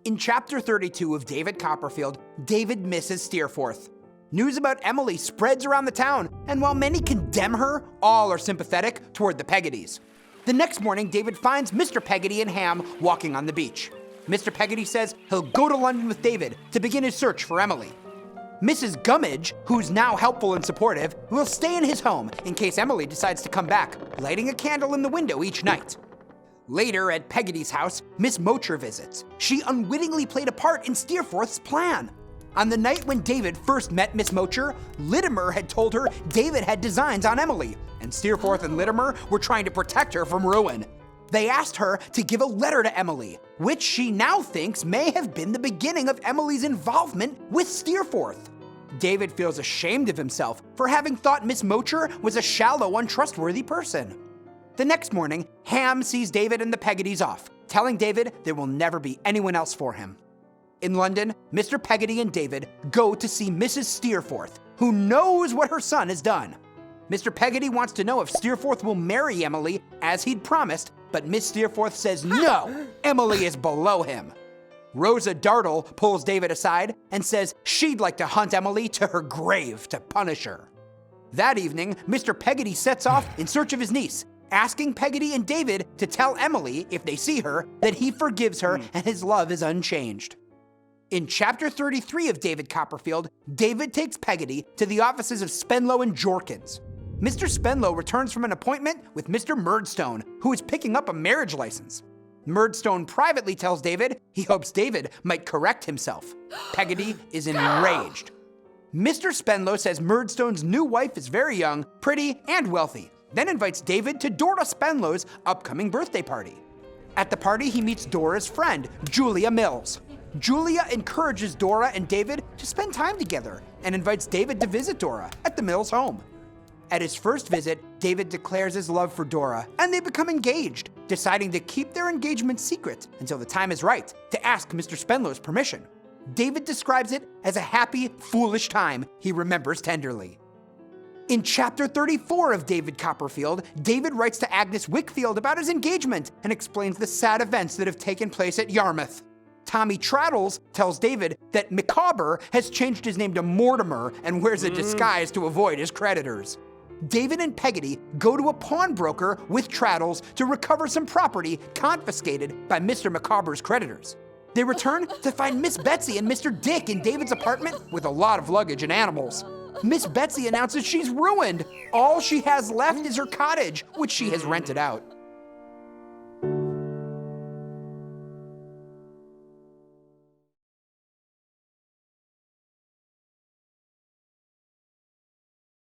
In Chapter 32 of David Copperfield, David misses Steerforth. News about Emily spreads around the town, and while many condemn her, all are sympathetic toward the Peggottys. The next morning, David finds Mr. Peggotty and Ham walking on the beach. Mr. Peggotty says he'll go to London with David to begin his search for Emily. Mrs. Gummidge, who's now helpful and supportive, will stay in his home in case Emily decides to come back, lighting a candle in the window each night. Later, at Peggotty's house, Miss Mocher visits. She unwittingly played a part in Steerforth's plan. On the night when David first met Miss Mocher, Littimer had told her David had designs on Emily, and Steerforth and Littimer were trying to protect her from ruin. They asked her to give a letter to Emily, which she now thinks may have been the beginning of Emily's involvement with Steerforth. David feels ashamed of himself for having thought Miss Mocher was a shallow, untrustworthy person. The next morning, Ham sees David and the Peggottys off, telling David there will never be anyone else for him. In London, Mr. Peggotty and David go to see Mrs. Steerforth, who knows what her son has done. Mr. Peggotty wants to know if Steerforth will marry Emily as he'd promised, but Miss Steerforth says no, Emily is below him. Rosa Dartle pulls David aside and says she'd like to hunt Emily to her grave to punish her. That evening, Mr. Peggotty sets off in search of his niece, asking Peggotty and David to tell Emily, if they see her, that he forgives her and his love is unchanged. In Chapter 33 of David Copperfield, David takes Peggotty to the offices of Spenlow and Jorkins. Mr. Spenlow returns from an appointment with Mr. Murdstone, who is picking up a marriage license. Murdstone privately tells David he hopes David might correct himself. Peggotty is enraged. Mr. Spenlow says Murdstone's new wife is very young, pretty, and wealthy, then invites David to Dora Spenlow's upcoming birthday party. At the party, he meets Dora's friend, Julia Mills. Julia encourages Dora and David to spend time together and invites David to visit Dora at the Mills home. At his first visit, David declares his love for Dora, and they become engaged, deciding to keep their engagement secret until the time is right to ask Mr. Spenlow's permission. David describes it as a happy, foolish time he remembers tenderly. In Chapter 34 of David Copperfield, David writes to Agnes Wickfield about his engagement and explains the sad events that have taken place at Yarmouth. Tommy Traddles tells David that Micawber has changed his name to Mortimer and wears a disguise to avoid his creditors. David and Peggotty go to a pawnbroker with Traddles to recover some property confiscated by Mr. Micawber's creditors. They return to find Miss Betsy and Mr. Dick in David's apartment with a lot of luggage and animals. Miss Betsy announces she's ruined. All she has left is her cottage, which she has rented out.